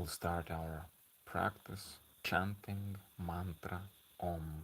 will start our practice chanting mantra Om.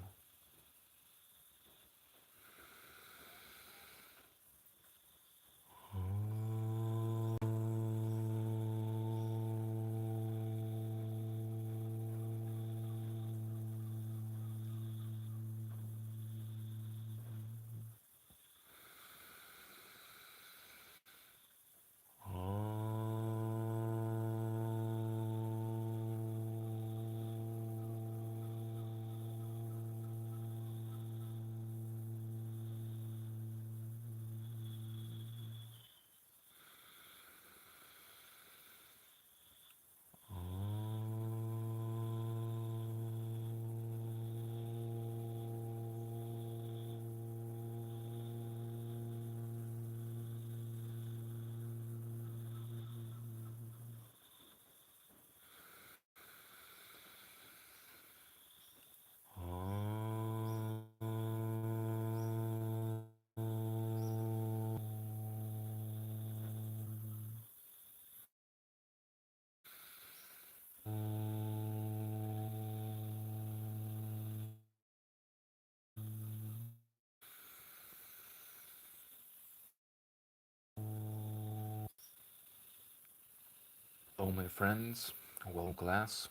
Hello, my friends. Welcome class.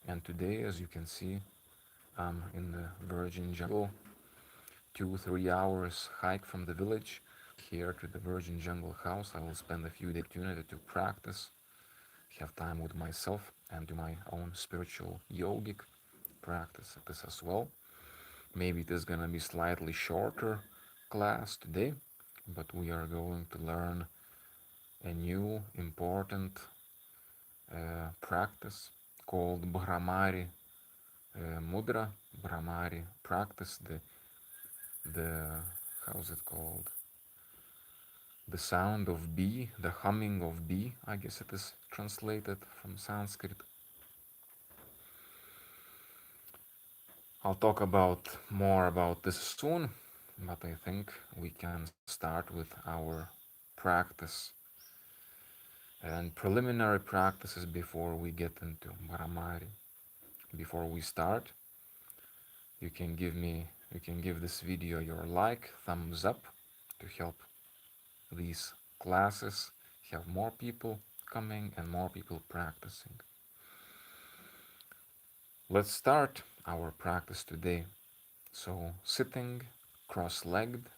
And today, as you can see, I'm in the virgin jungle. 2-3 hours hike from the village here to the virgin jungle house. I will spend a few days opportunity to practice, have time with myself, and do my own spiritual yogic practice this as well. Maybe it is gonna be slightly shorter class today, but we are going to learn a new important practice called Bhramari mudra, Bhramari practice, the how's it called? The sound of bee, the humming of bee, I guess it is translated from Sanskrit. I'll talk about more about this soon, but I think we can start with our practice and preliminary practices before we get into Bhramari. Before we start, you can give this video your like, thumbs up to help these classes have more people coming and more people practicing. Let's start our practice today. So sitting cross-legged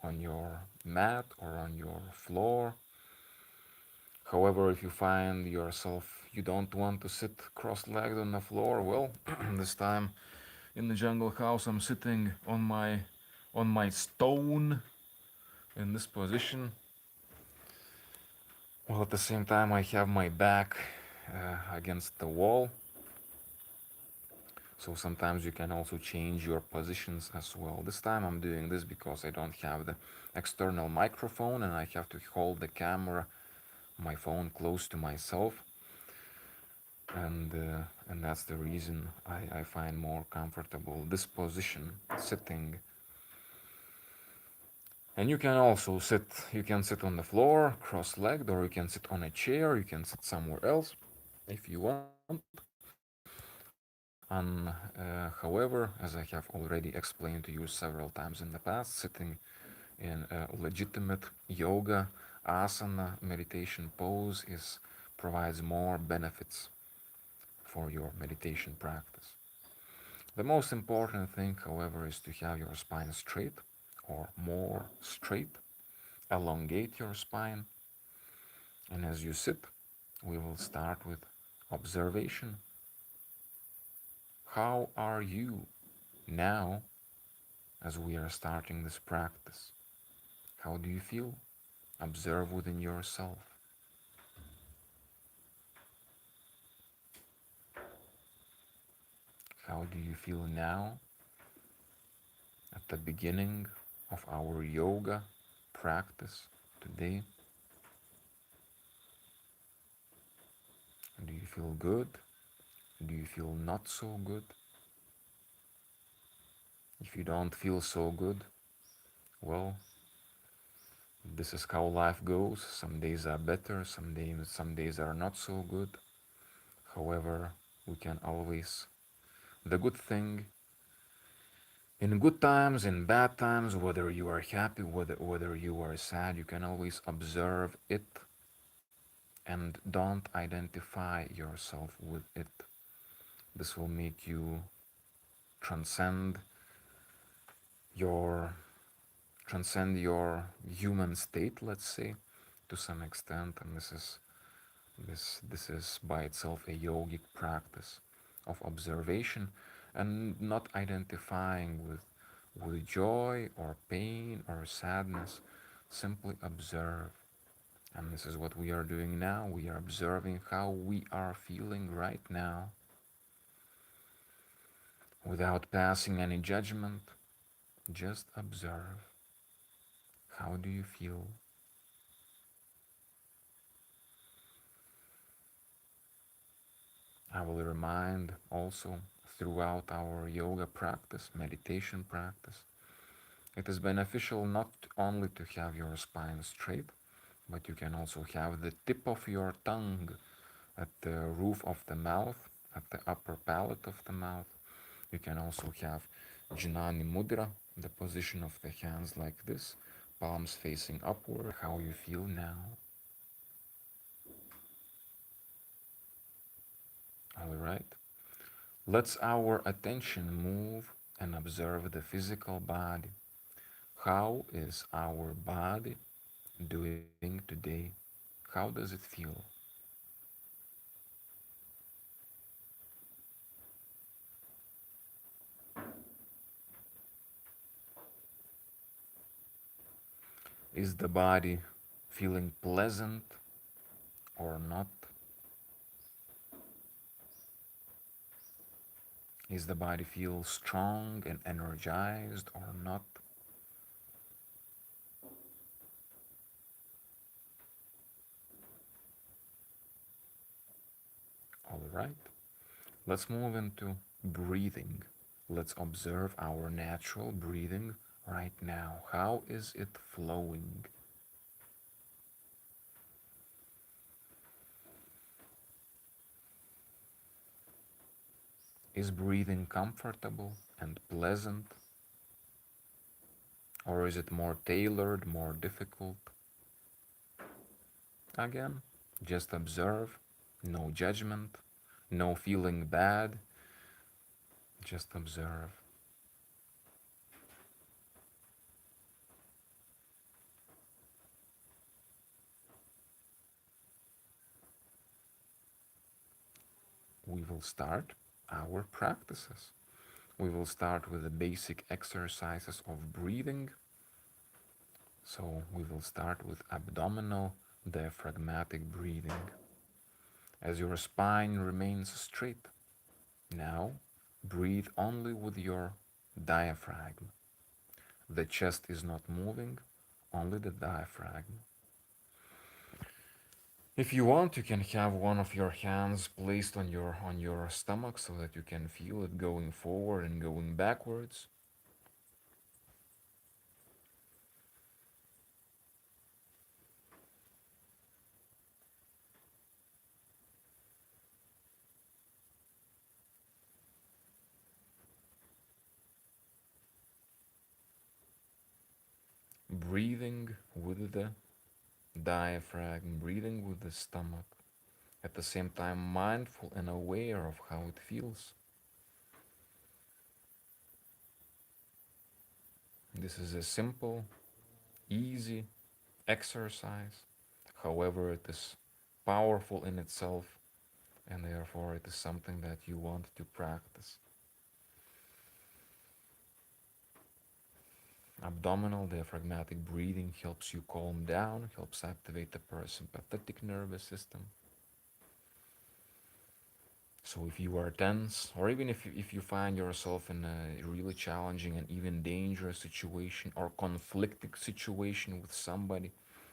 on your mat or on your floor. However, if you find yourself you don't want to sit cross-legged on the floor, well, this time in the jungle house I'm sitting on my stone in this position. Well, at the same time I have my back against the wall. So sometimes you can also change your positions as well. This time I'm doing this because I don't have the external microphone and I have to hold the camera, my phone close to myself. And that's the reason I find more comfortable this position, sitting. And you can also you can sit on the floor, cross-legged, or you can sit on a chair, you can sit somewhere else if you want. However, as I have already explained to you several times in the past, sitting in a legitimate yoga, asana, meditation pose provides more benefits for your meditation practice. The most important thing, however, is to have your spine straight or more straight. Elongate your spine. And as you sit, we will start with observation. How are you now as we are starting this practice? How do you feel? Observe within yourself. How do you feel now at the beginning of our yoga practice today? Do you feel good? Do you feel not so good? If you don't feel so good, well, this is how life goes. Some days are better, some days are not so good. However, we can always, the good thing, in good times, in bad times, whether you are happy, whether you are sad, you can always observe it and don't identify yourself with it. This will make you transcend your your human state, let's say, to some extent, and this is by itself a yogic practice of observation and not identifying with joy or pain or sadness. Simply observe. And this is what we are doing now. We are observing how we are feeling right now without passing any judgment. Just observe. How do you feel? I will remind also throughout our yoga practice, meditation practice, it is beneficial not only to have your spine straight, but you can also have the tip of your tongue at the roof of the mouth, at the upper palate of the mouth. You can also have Jnani Mudra, the position of the hands like this, palms facing upward. How you feel now. All right. Let's our attention move and observe the physical body. How is our body doing today? How does it feel? Is the body feeling pleasant or not? Is the body feel strong and energized or not? All right. Let's move into breathing. Let's observe our natural breathing right now. How is it flowing? Is breathing comfortable and pleasant? Or is it more tailored, more difficult? Again, just observe, no judgment, no feeling bad, just observe. We will start our practices. We will start with the basic exercises of breathing. So we will start with abdominal diaphragmatic breathing. As your spine remains straight, now breathe only with your diaphragm. The chest is not moving, only the diaphragm. If you want, you can have one of your hands placed on your stomach so that you can feel it going forward and going backwards. Breathing with the diaphragm, breathing with the stomach. At the same time, mindful and aware of how it feels. This is a simple, easy exercise. However, it is powerful in itself, and therefore it is something that you want to practice. Abdominal diaphragmatic breathing helps you calm down, helps activate the parasympathetic nervous system. So if you are tense, or even if you find yourself in a really challenging and even dangerous situation or conflicting situation with somebody,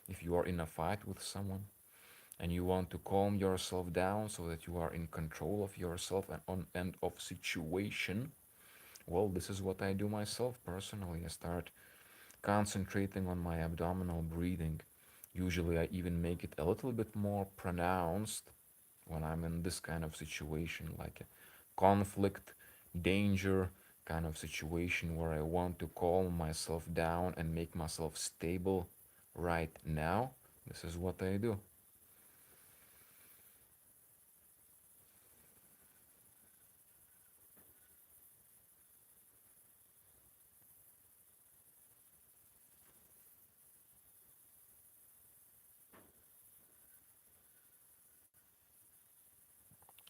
if you are in a fight with someone and you want to calm yourself down so that you are in control of yourself and of situation, well, this is what I do myself personally. I start concentrating on my abdominal breathing. Usually I even make it a little bit more pronounced when I'm in this kind of situation, like a conflict, danger kind of situation where I want to calm myself down and make myself stable right now, this is what I do.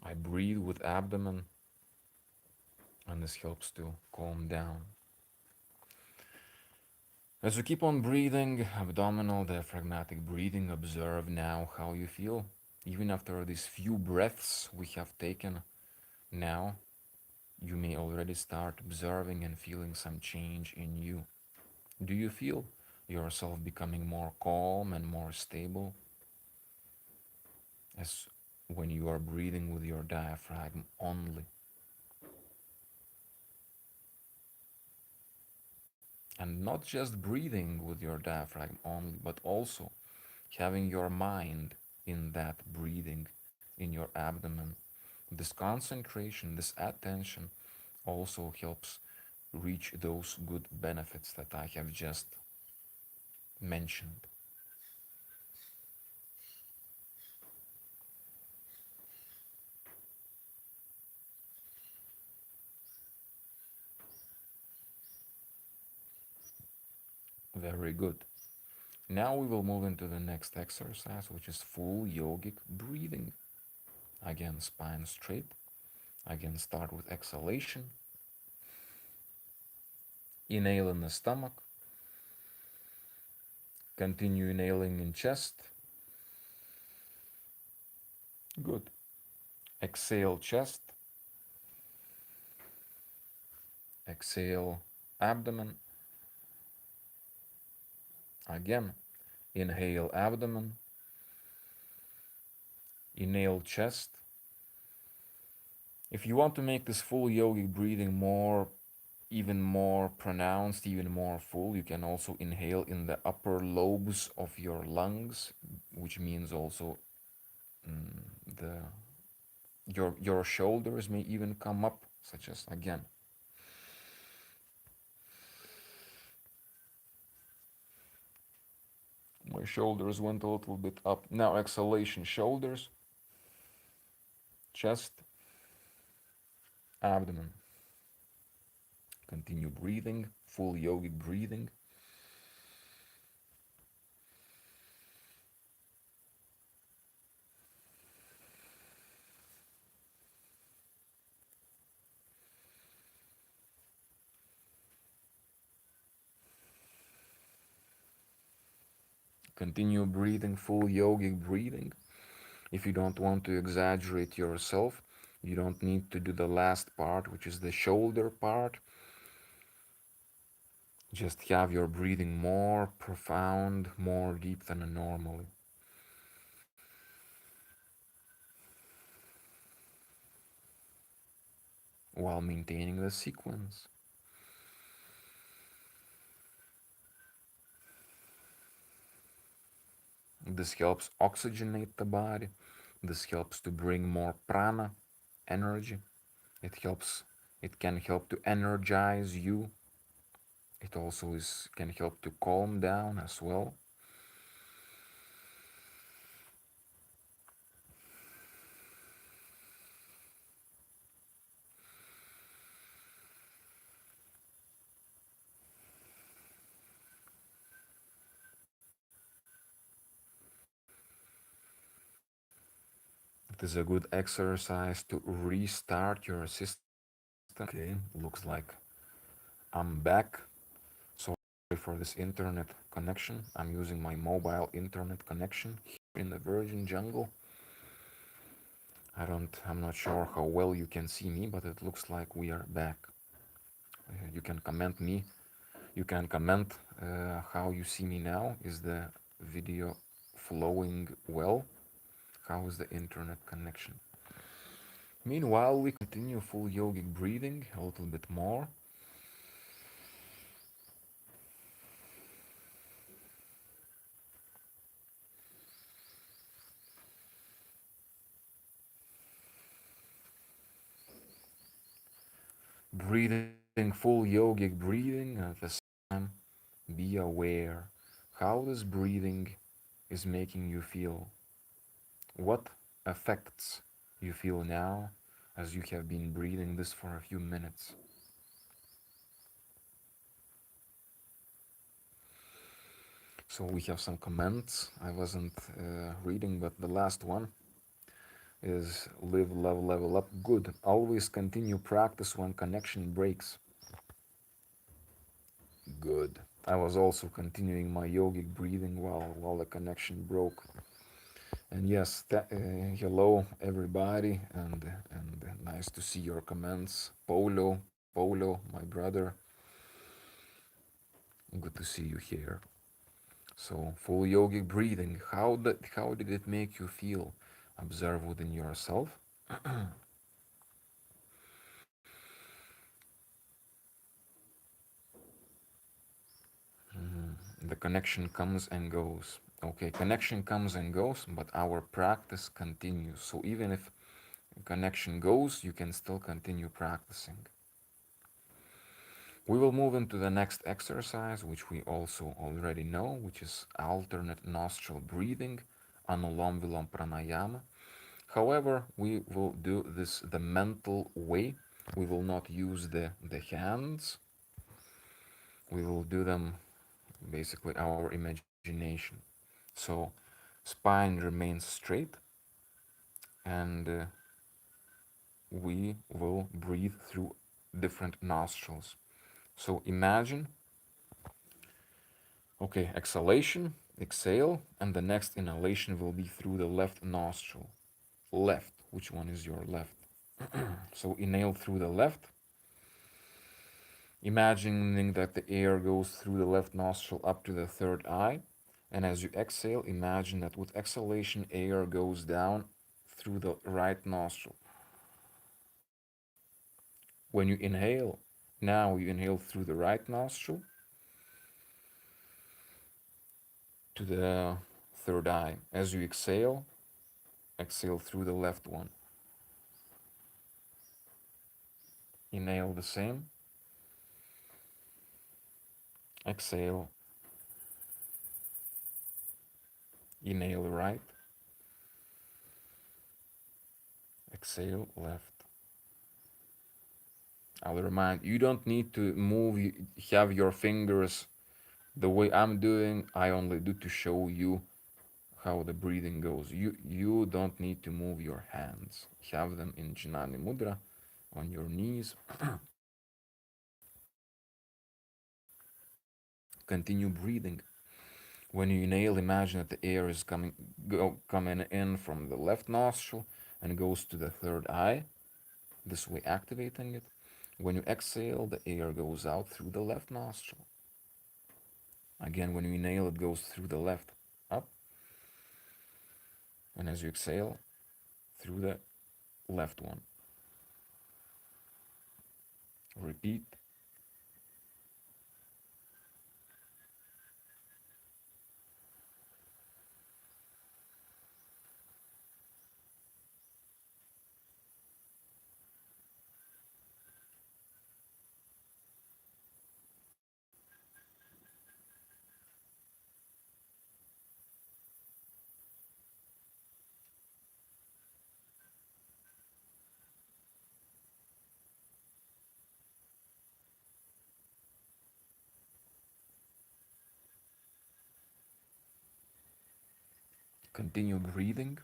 I breathe with abdomen, and this helps to calm down. As you keep on breathing, abdominal, diaphragmatic breathing, observe now how you feel. Even after these few breaths we have taken, now you may already start observing and feeling some change in you. Do you feel yourself becoming more calm and more stable as when you are breathing with your diaphragm only? And not just breathing with your diaphragm only, but also having your mind in that breathing in your abdomen. This concentration, this attention also helps reach those good benefits that I have just mentioned. Very good. Now we will move into the next exercise, which is full yogic breathing. Again, spine straight. Again, start with exhalation. Inhale in the stomach. Continue inhaling in chest. Good. Exhale chest. Exhale abdomen. Again, inhale abdomen. Inhale chest. If you want to make this full yogic breathing even more pronounced, even more full, you can also inhale in the upper lobes of your lungs, which means also the your shoulders may even come up, such as again. My shoulders went a little bit up. Now exhalation, shoulders, chest, abdomen. Continue breathing, full yogic breathing. Continue breathing, full yogic breathing. If you don't want to exaggerate yourself, you don't need to do the last part, which is the shoulder part. Just have your breathing more profound, more deep than normally, while maintaining the sequence. This helps oxygenate the body. This helps to bring more prana, energy. It can help to energize you. It also can help to calm down as well. It is a good exercise to restart your system. Okay, looks like I'm back. Sorry for this internet connection. I'm using my mobile internet connection here in the Virgin Jungle. I'm not sure how well you can see me, but it looks like we are back. You can comment me. You can comment how you see me now. Is the video flowing well? How is the internet connection? Meanwhile, we continue full yogic breathing a little bit more. breathing full yogic breathing, and at the same time be aware how this breathing is making you feel, what effects you feel now as you have been breathing this for a few minutes. So we have some comments I wasn't reading, but the last one is live, love, level up. Good. Always continue practice when connection breaks. Good. I was also continuing my yogic breathing while the connection broke. And yes, hello everybody, and nice to see your comments. Polo, my brother, good to see you here. So full yogic breathing. How did it make you feel? Observe within yourself. The connection comes and goes. Okay, connection comes and goes, but our practice continues. So even if connection goes, you can still continue practicing. We will move into the next exercise, which we also already know, which is alternate nostril breathing, Anulam Vilom Pranayama. However, we will do this the mental way. We will not use the hands. We will do them basically our imagination. So, spine remains straight, and we will breathe through different nostrils. So, imagine, okay, exhalation, exhale, and the next inhalation will be through the left nostril. Left, which one is your left? So, inhale through the left, imagining that the air goes through the left nostril up to the third eye. And as you exhale, imagine that with exhalation, air goes down through the right nostril. When you inhale, now you inhale through the right nostril to the third eye. As you exhale, exhale through the left one. Inhale the same. Exhale. Inhale right. Exhale left. I'll remind you don't need to have your fingers the way I'm doing. I only do to show you how the breathing goes. You don't need to move your hands. Have them in Jnani Mudra on your knees. Continue breathing. When you inhale, imagine that the air is coming in from the left nostril and goes to the third eye, this way activating it. When you exhale, the air goes out through the left nostril. Again, when you inhale, it goes through the left, up, and as you exhale, through the left one. Repeat. Continue breathing.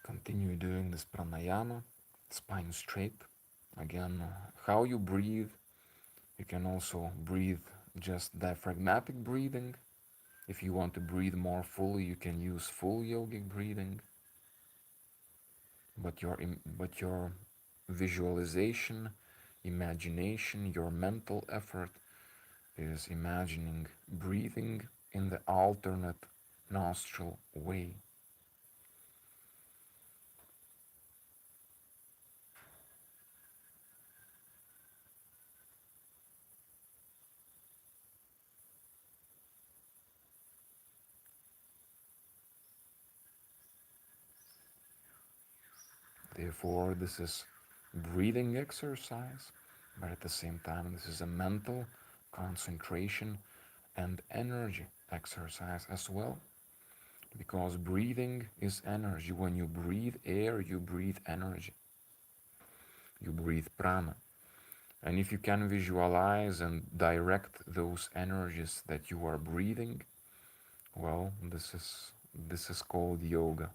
Continue doing this pranayama, spine straight. Again, how you breathe. You can also breathe just diaphragmatic breathing. If you want to breathe more fully, you can use full yogic breathing. But your visualization, imagination, your mental effort is imagining breathing in the alternate nostril way. Therefore, this is breathing exercise, but at the same time, this is a mental concentration and energy exercise as well, because breathing is energy. When you breathe air, you breathe energy, you breathe prana. And if you can visualize and direct those energies that you are breathing, well, this is called yoga.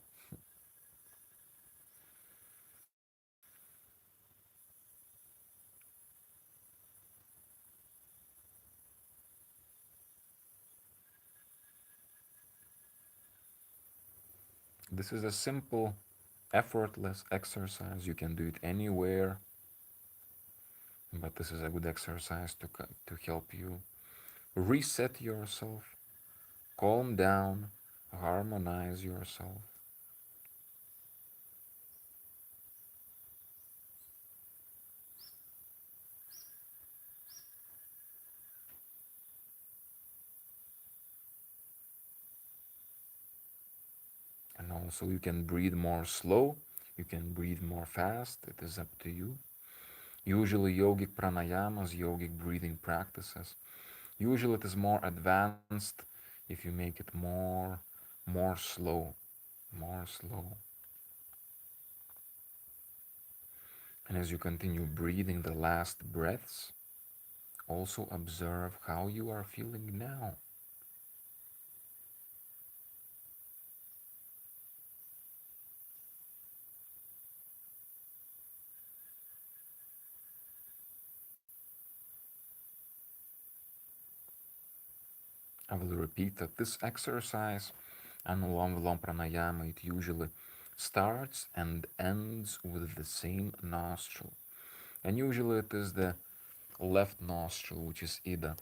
This is a simple, effortless exercise. You can do it anywhere, but this is a good exercise to help you reset yourself, calm down, harmonize yourself. And also, you can breathe more slow, you can breathe more fast. It is up to you. Usually, yogic pranayamas, yogic breathing practices, usually it is more advanced if you make it more slow, more slow. And as you continue breathing the last breaths, also observe how you are feeling now. I will repeat that this exercise, Anulom Vilom Pranayama, it usually starts and ends with the same nostril. And usually it is the left nostril, which is Ida.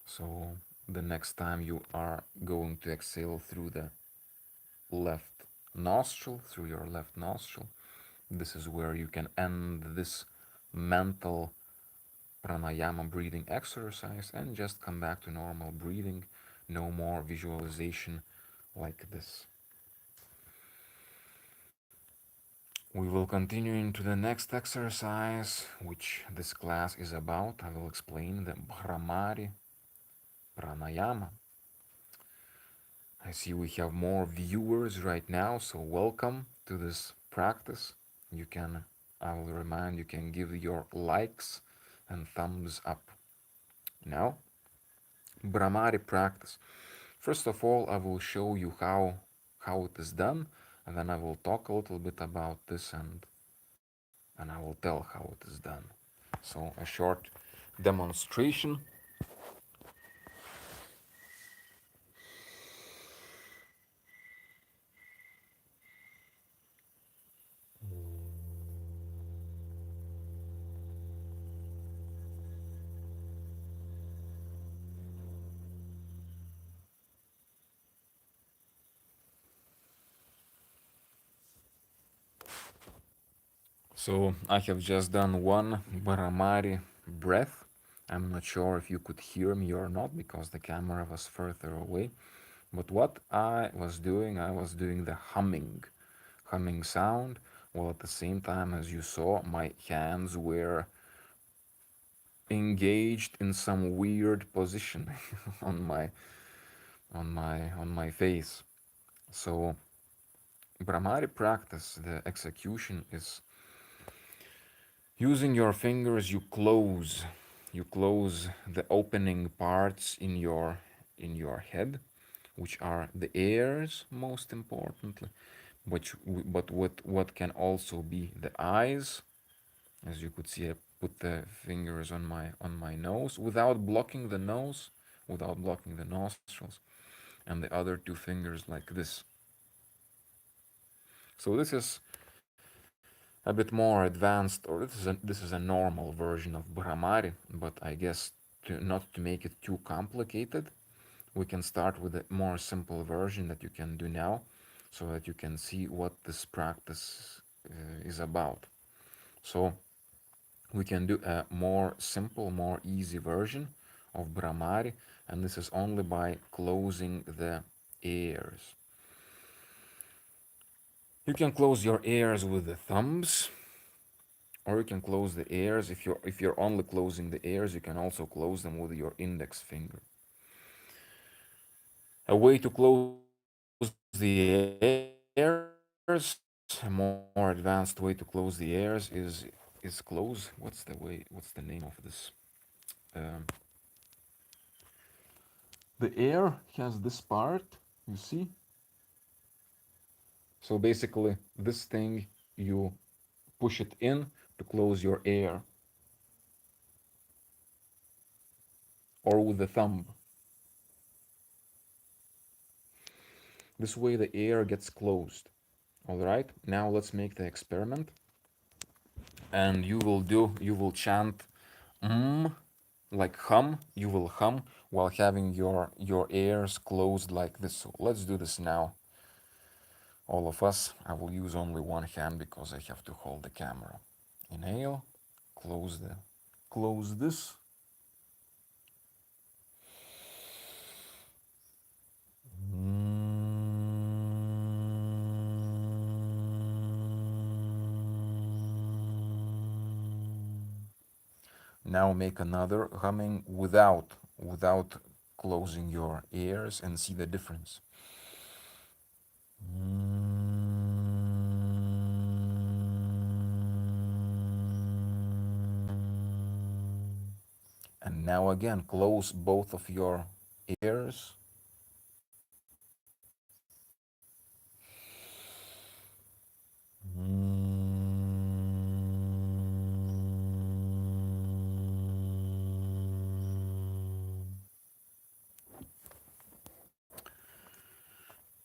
So the next time you are going to exhale through the left nostril, through your left nostril, this is where you can end this mental pranayama breathing exercise and just come back to normal breathing. No more visualization like this. We will continue into the next exercise, which this class is about. I will explain the Bhramari pranayama. I see we have more viewers right now, so welcome to this practice. You can, I will remind, you can give your likes and thumbs up. Now, Bhramari practice. First of all, I will show you how it is done, and then I will talk a little bit about this, and I will tell how it is done. So a short demonstration. So I have just done one Bhramari breath. I'm not sure if you could hear me or not because the camera was further away. But what I was doing the humming sound, while at the same time, as you saw, my hands were engaged in some weird position on my face. So Bhramari practice, the execution is using your fingers. You close the opening parts in your head, which are the ears most importantly, but what can also be the eyes. As you could see, I put the fingers on my nose without blocking the nose, without blocking the nostrils, and the other two fingers like this. So this is a bit more advanced, or this is a normal version of Bhramari, but I guess not to make it too complicated, we can start with a more simple version that you can do now, so that you can see what this practice is about. So we can do a more simple, more easy version of Bhramari, and this is only by closing the ears. You can close your ears with the thumbs, or you can close the ears. If you're only closing the ears, you can also close them with your index finger. A way to close the ears, a more advanced way to close the ears is close. What's the way? What's the name of this? Um, the air has this part, you see. So basically, this thing you push it in to close your air, or with the thumb. This way, the air gets closed. All right. Now let's make the experiment, and you will chant like hum. You will hum while having your ears closed like this. So let's do this now, all of us. I will use only one hand because I have to hold the camera. Inhale, close this. Now make another humming without closing your ears and see the difference. And now again, close both of your ears.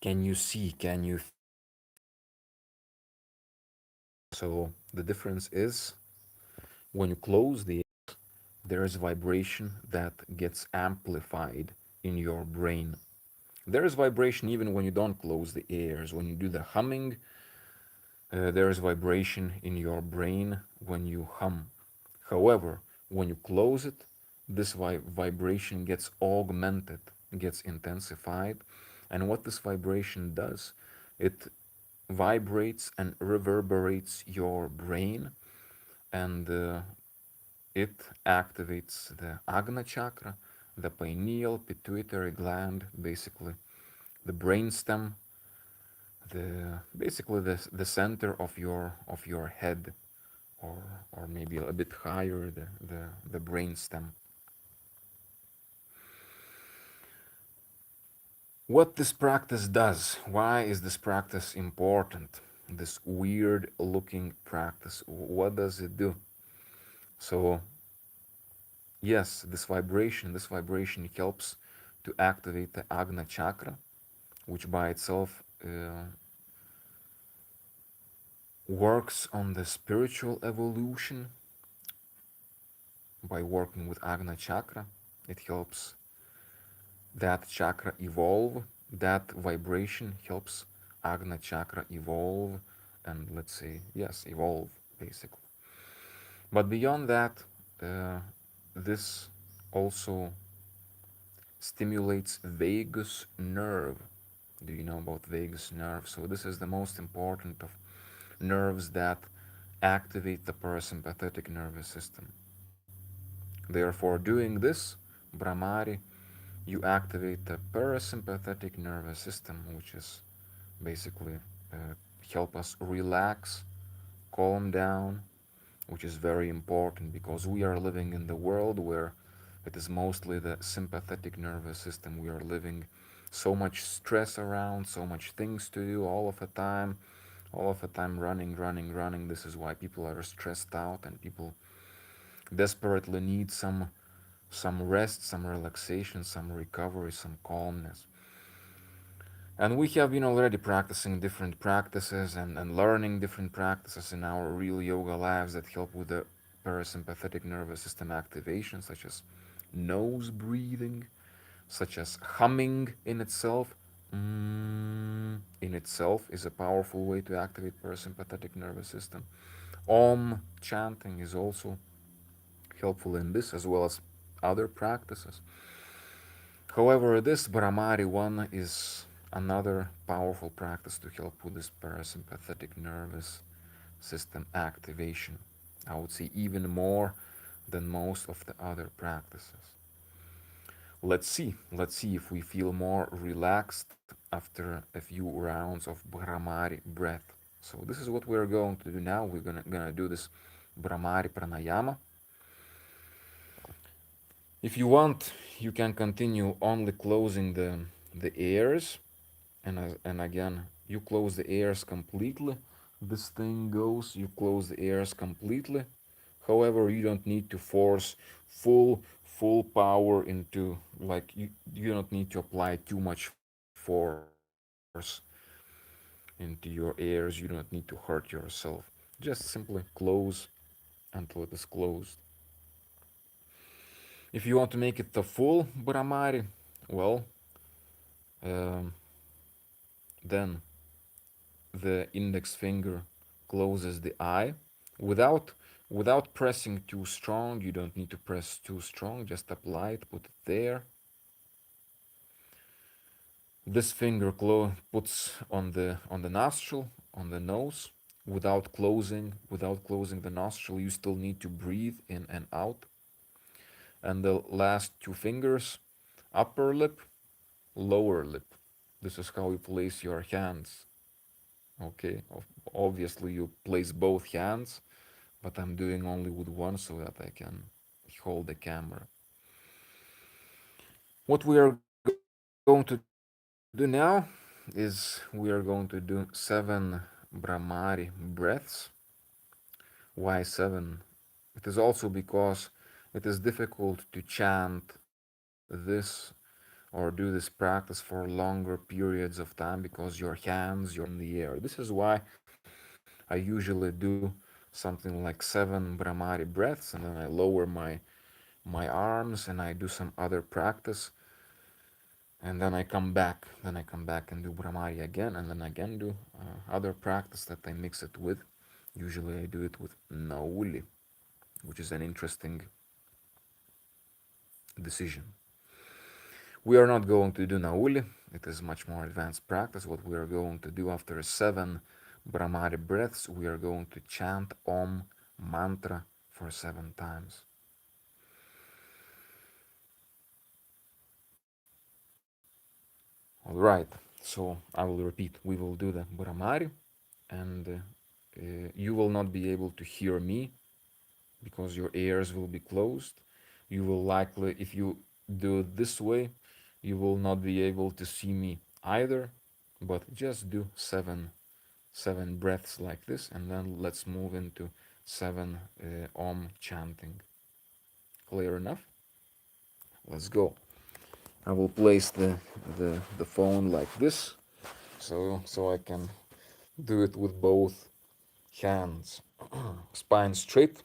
Can you see? Can you feel the difference? So the difference is when you close the ears, there is vibration that gets amplified in your brain. There is vibration even when you don't close the ears. When you do the humming, there is vibration in your brain when you hum. However, when you close it, this vibration gets augmented, gets intensified. And what this vibration does, it vibrates and reverberates your brain, and it activates the Agna chakra, the pineal pituitary gland, basically the brainstem, the center of your head, or maybe a bit higher, the brainstem. What this practice does, why is this practice important? This weird looking practice, what does it do? So yes, this vibration helps to activate the Agna chakra, which by itself works on the spiritual evolution. By working with Agna chakra, it helps that chakra evolve. That vibration helps Agna chakra evolve, and let's say, yes, evolve, basically. But beyond that, uh, this also stimulates vagus nerve. Do you know about vagus nerve? So this is the most important of nerves that activate the parasympathetic nervous system. Therefore, doing this, Bhramari, you activate the parasympathetic nervous system, which is basically help us relax, calm down, which is very important because we are living in the world where it is mostly the sympathetic nervous system. We are living so much stress around, so much things to do all of the time running, running, running. This is why people are stressed out, and people desperately need some rest, some relaxation, some recovery, some calmness. And we have been already practicing different practices and learning different practices in our real yoga lives that help with the parasympathetic nervous system activation, such as nose breathing, such as humming in itself. In itself is a powerful way to activate parasympathetic nervous system. Om chanting is also helpful in this, as well as other practices. However, this Bhramari one is another powerful practice to help with this parasympathetic nervous system activation. I would say even more than most of the other practices. Let's see if we feel more relaxed after a few rounds of Bhramari breath. So this is what we're going to do now. We're gonna do this Bhramari pranayama. If you want, you can continue only closing the ears, and again, you close the ears completely. This thing goes. You close the ears completely. However, you don't need to force full power into, like, you don't need to apply too much force into your ears. You don't need to hurt yourself. Just simply close until it is closed. If you want to make it the full Bhramari, well, um, then the index finger closes the eye without pressing too strong. You don't need to press too strong. Just apply it, put it there. This finger puts on the nostril, on the nose, without closing the nostril. You still need to breathe in and out. And the last two fingers, upper lip, lower lip. This is how you place your hands. Okay, obviously you place both hands, but I'm doing only with one so that I can hold the camera. What we are going to do now is we are going to do 7 Bhramari breaths. Why 7? It is also because it is difficult to chant this or do this practice for longer periods of time because your hands, your feet are in the air. This is why I usually do something like 7 Bhramari breaths, and then I lower my arms and I do some other practice, and then I come back. Then I come back and do Bhramari again, and then again do other practice that I mix it with. Usually I do it with Nauli, which is an interesting decision. We are not going to do Nauli. It is much more advanced practice. What we are going to do after 7 Bhramari breaths, we are going to chant Om mantra for 7 times. All right, so I will repeat. We will do the Bhramari, and you will not be able to hear me because your ears will be closed. You will likely, if you do it this way, you will not be able to see me either. But just do seven breaths like this, and then let's move into 7 Om chanting. Clear enough? Let's go. I will place the phone like this, so I can do it with both hands. Spine straight.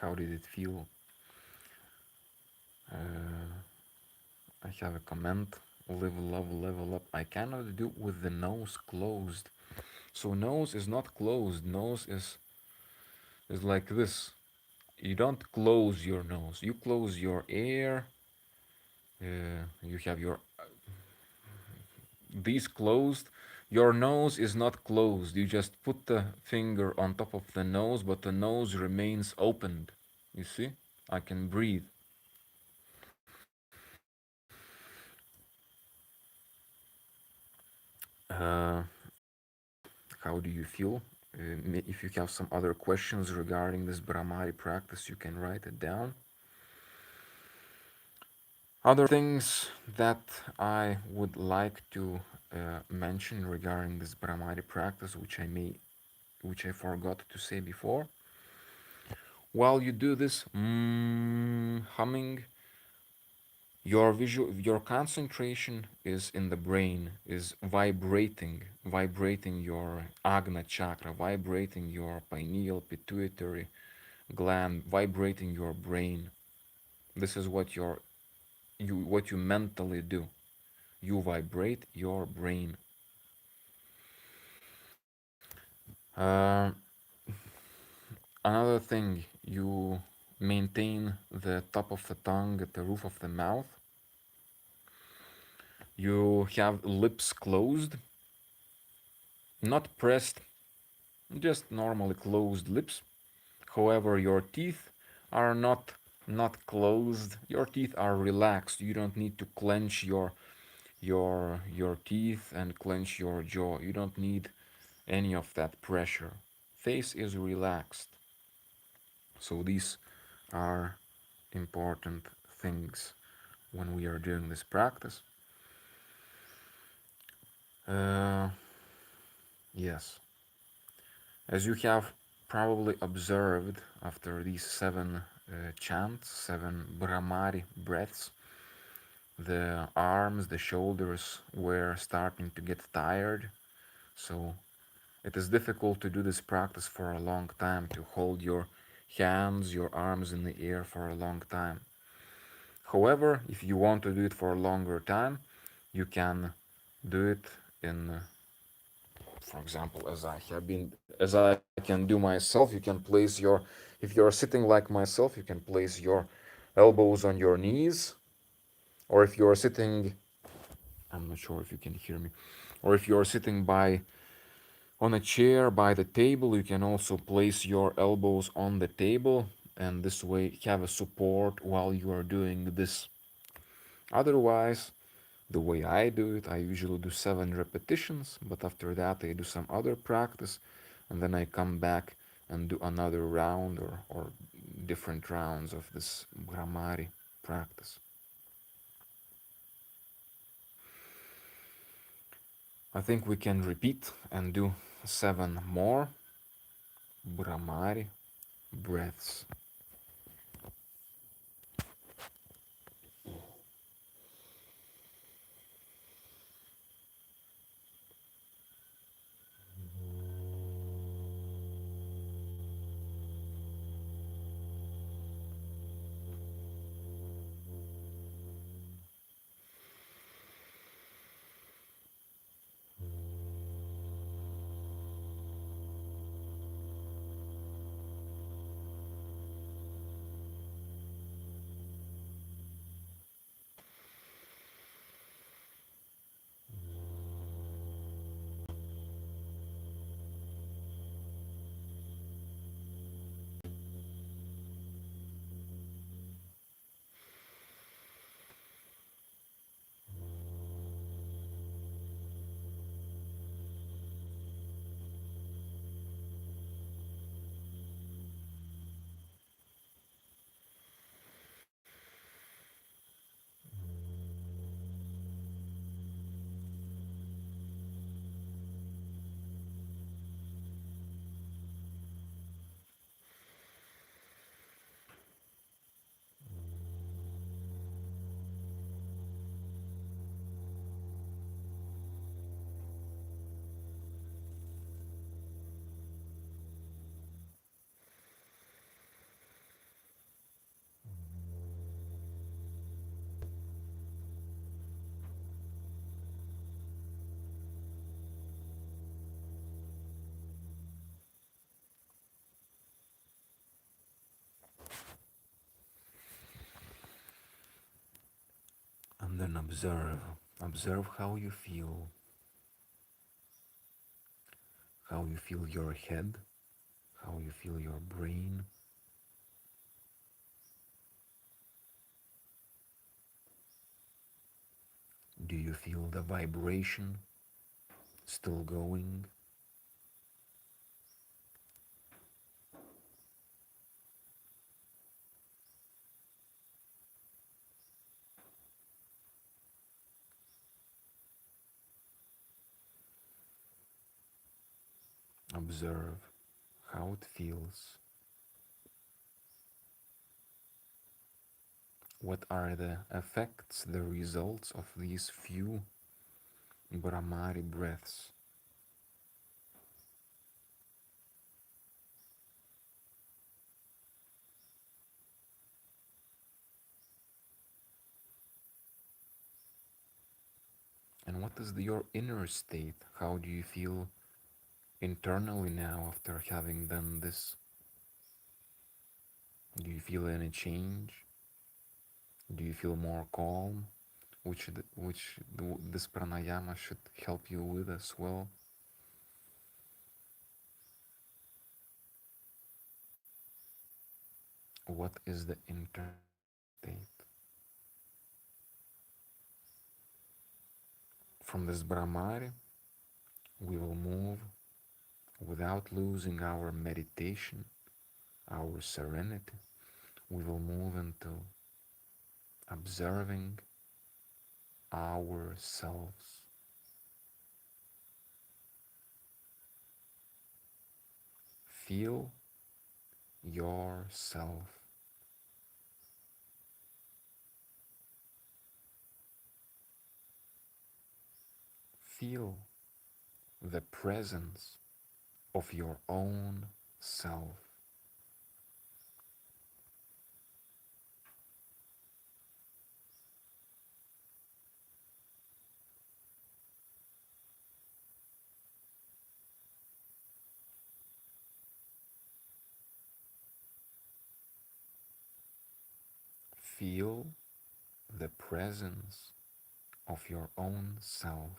How did it feel? Uh, I have a comment. Live, love, level up. I cannot do with the nose closed. So nose is not closed. Nose is like this. You don't close your nose. You close your air. You have your these closed. Your nose is not closed. You just put the finger on top of the nose, but the nose remains opened. You see? I can breathe. How do you feel? If you have some other questions regarding this Bhramari practice, you can write it down. Other things that I would like to mention regarding this Bhramari practice, which I forgot to say before. While you do this humming, your concentration is in the brain, is vibrating your Agna chakra, vibrating your pineal pituitary gland, vibrating your brain. This is what you mentally do. You vibrate your brain. Uh, Another thing, you maintain the top of the tongue at the roof of the mouth. You have lips closed, not pressed, just normally closed lips. However, your teeth are not closed. Your teeth are relaxed. You don't need to clench your teeth and clench your jaw. You don't need any of that pressure. Face is relaxed. So these are important things when we are doing this practice. Uh, yes, as you have probably observed after these seven chants, seven Bhramari breaths, the arms, the shoulders were starting to get tired. So it is difficult to do this practice for a long time, to hold your hands, your arms in the air for a long time. However, if you want to do it for a longer time, you can do it in, for example, as I can do myself, you can place if you're sitting like myself, you can place your elbows on your knees, or if you're sitting, I'm not sure if you can hear me, or if you're sitting on a chair by the table, you can also place your elbows on the table and this way have a support while you are doing this. Otherwise, the way I do it, I usually do 7 repetitions, but after that I do some other practice and then I come back and do another round or different rounds of this Bhramari practice. I think we can repeat and do 7 more Bhramari breaths. And then observe. Observe how you feel. How you feel your head. How you feel your brain. Do you feel the vibration still going? Observe how it feels. What are the effects, the results of these few Bhramari breaths? And what is your inner state? How do you feel internally now after having done this? Do you feel any change? Do you feel more calm? Which this pranayama should help you with as well. What is the internal state? From this Bhramari, we will move without losing our meditation, our serenity. We will move into observing ourselves. Feel yourself. Feel the presence of your own self. Feel the presence of your own self.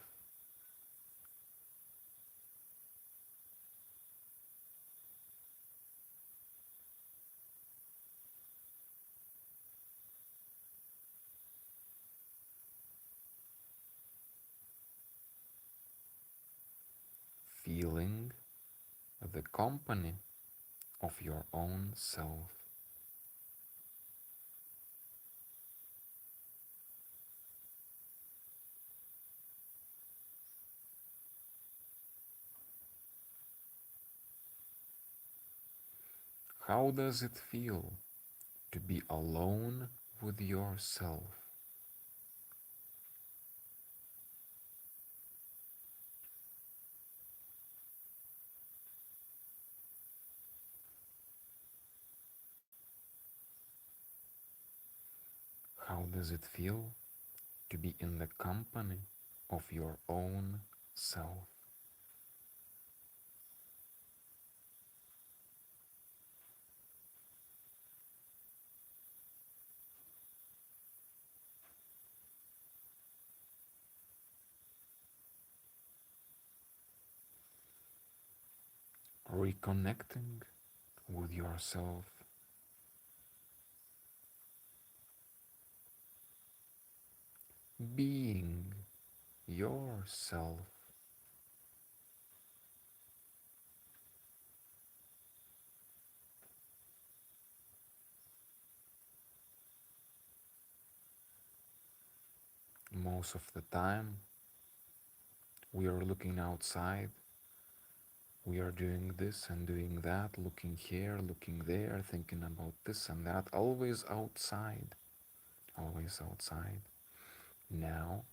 Feeling the company of your own self. How does it feel to be alone with yourself? How does it feel to be in the company of your own self? Reconnecting with yourself, being yourself. Most of the time, we are looking outside, we are doing this and doing that, looking here, looking there, thinking about this and that, always outside, always outside. Now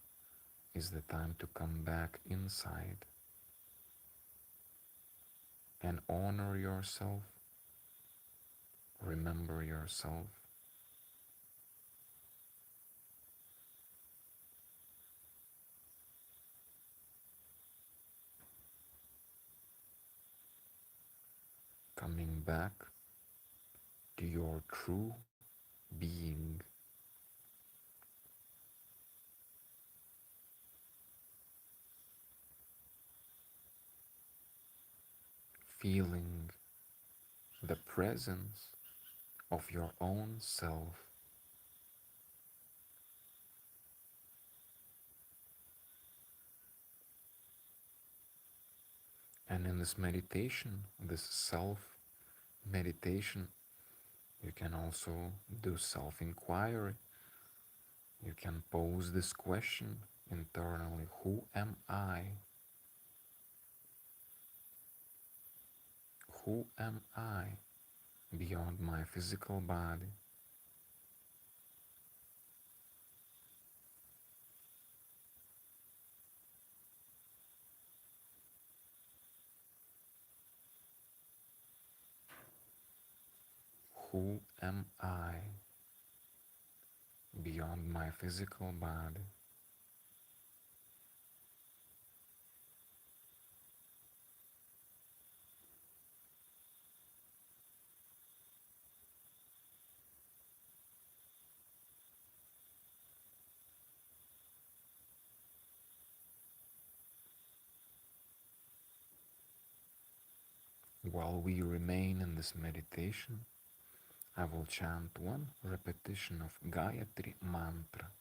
is the time to come back inside and honor yourself, remember yourself, coming back to your true being. feeling the presence of your own self. And in this meditation, this self meditation, you can also do self inquiry. You can pose this question internally: who am I? Who am I beyond my physical body? Who am I beyond my physical body? While we remain in this meditation, I will chant one repetition of Gayatri mantra.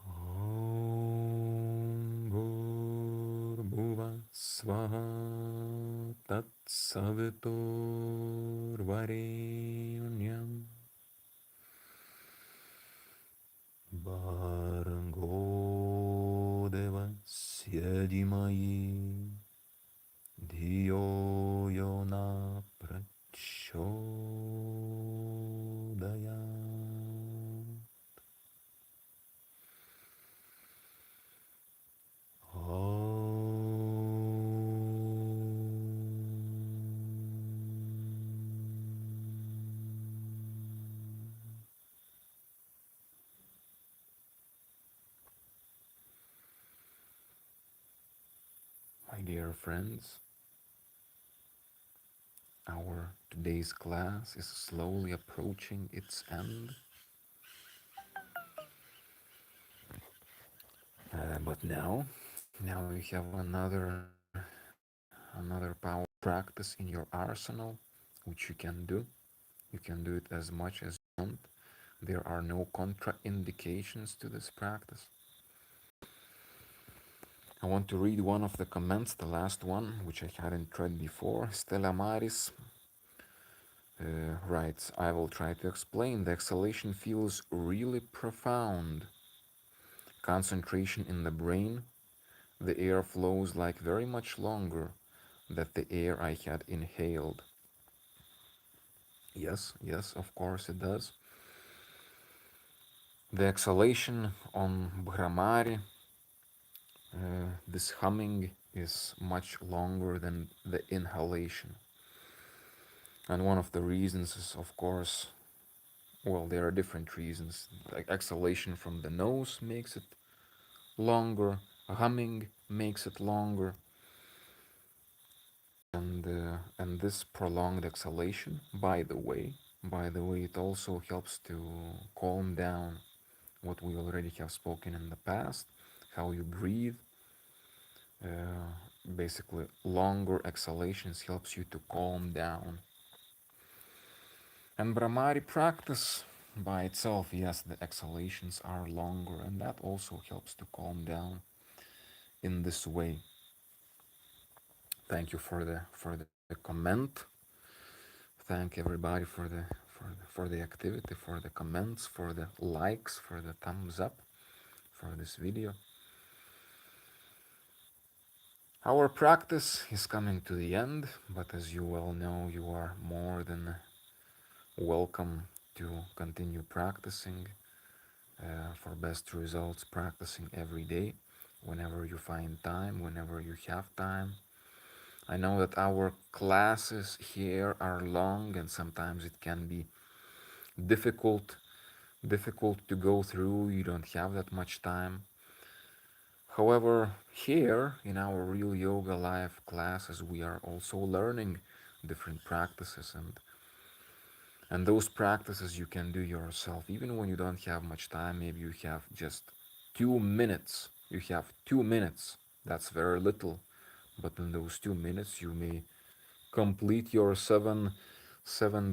Om Bhur Svaha Tat Savitur Varenyam Bhargo Devasya Dhimahi Dhiyo Yona Prachodayam. My dear friends, our today's class is slowly approaching its end. But now you have another power practice in your arsenal, which you can do. You can do it as much as you want. There are no contraindications to this practice. I want to read one of the comments, the last one, which I hadn't read before. Stella Maris writes, I will try to explain. The exhalation feels really profound. Concentration in the brain. The air flows like very much longer than the air I had inhaled. Yes, of course it does. The exhalation on Bhramari, this humming is much longer than the inhalation. And one of the reasons is, of course, well, there are different reasons. Like exhalation from the nose makes it longer, humming makes it longer, and this prolonged exhalation, by the way, it also helps to calm down what we already have spoken in the past, how you breathe. Basically, longer exhalations helps you to calm down. And Bhramari practice by itself, yes, the exhalations are longer, and that also helps to calm down in this way. Thank you for the comment. Thank everybody for the activity, for the comments, for the likes, for the thumbs up for this video. Our practice is coming to the end, but as you well know, you are more than welcome to continue practicing for best results, practicing every day, whenever you find time, whenever you have time. I know that our classes here are long and sometimes it can be difficult to go through. You don't have that much time. However, here in our Real Yoga Live classes, we are also learning different practices, and those practices you can do yourself even when you don't have much time. Maybe you have just 2 minutes. You have 2 minutes That's very little, but in those 2 minutes you may complete your seven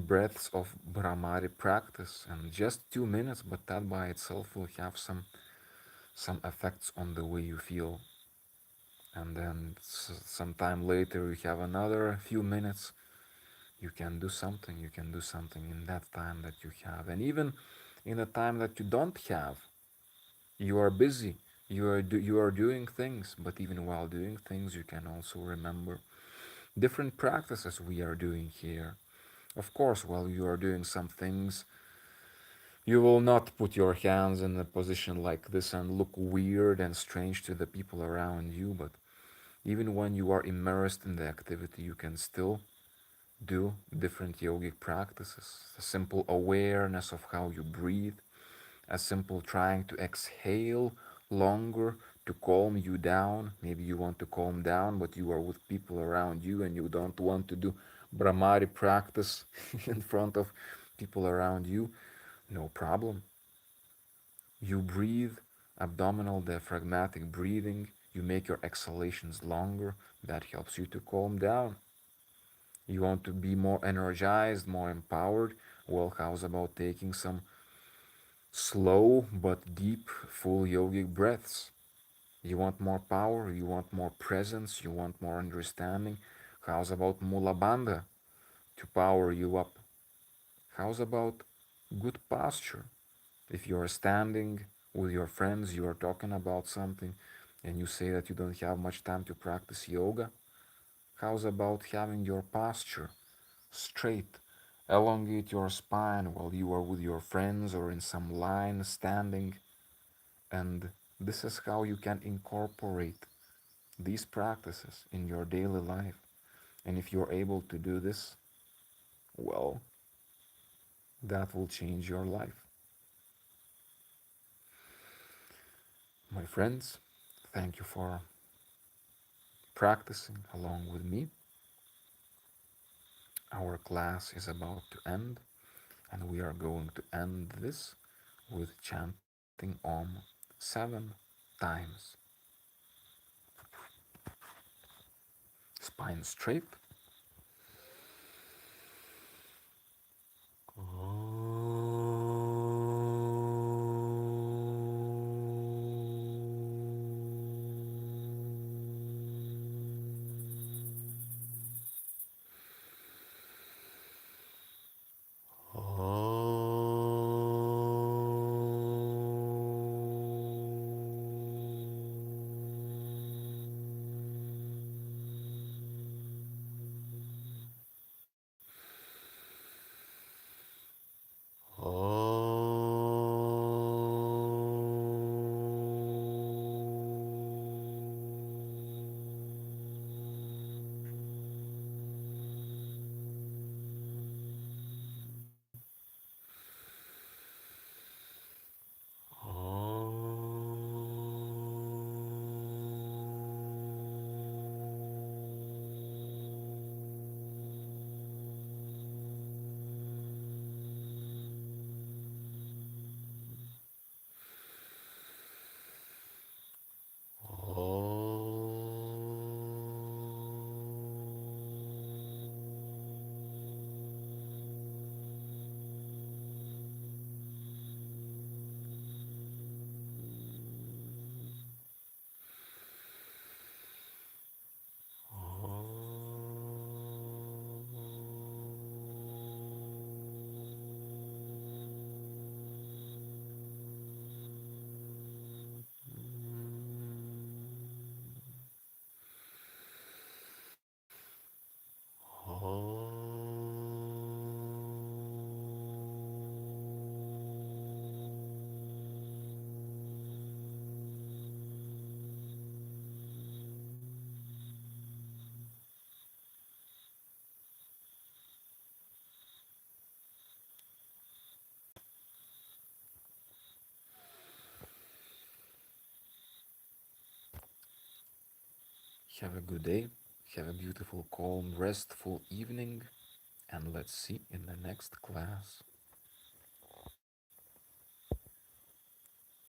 breaths of Bhramari practice, and just 2 minutes, but that by itself will have some effects on the way you feel. And then some time later you have another few minutes. You can do something in that time that you have, and even in the time that you don't have, you are busy, you are doing things, but even while doing things you can also remember different practices we are doing here. Of course, while you are doing some things, you will not put your hands in a position like this and look weird and strange to the people around you, but even when you are immersed in the activity, you can still do different yogic practices. A simple awareness of how you breathe, a simple trying to exhale longer to calm you down. Maybe you want to calm down, but you are with people around you and you don't want to do Bhramari practice in front of people around you. No problem. You breathe abdominal diaphragmatic breathing. You make your exhalations longer. That helps you to calm down. You want to be more energized, more empowered. Well, how's about taking some slow but deep, full yogic breaths? You want more power, you want more presence, you want more understanding. How's about Mula Bandha to power you up? How's about good posture? If you are standing with your friends, you are talking about something, and you say that you don't have much time to practice yoga, how's about having your posture straight? Elongate your spine while you are with your friends or in some line standing, and this is how you can incorporate these practices in your daily life. And if you're able to do this, well, that will change your life. My friends, thank you for practicing along with me. Our class is about to end, and we are going to end this with chanting Om 7 times. Spine straight. Have a good day. Have a beautiful, calm, restful evening. And let's see in the next class.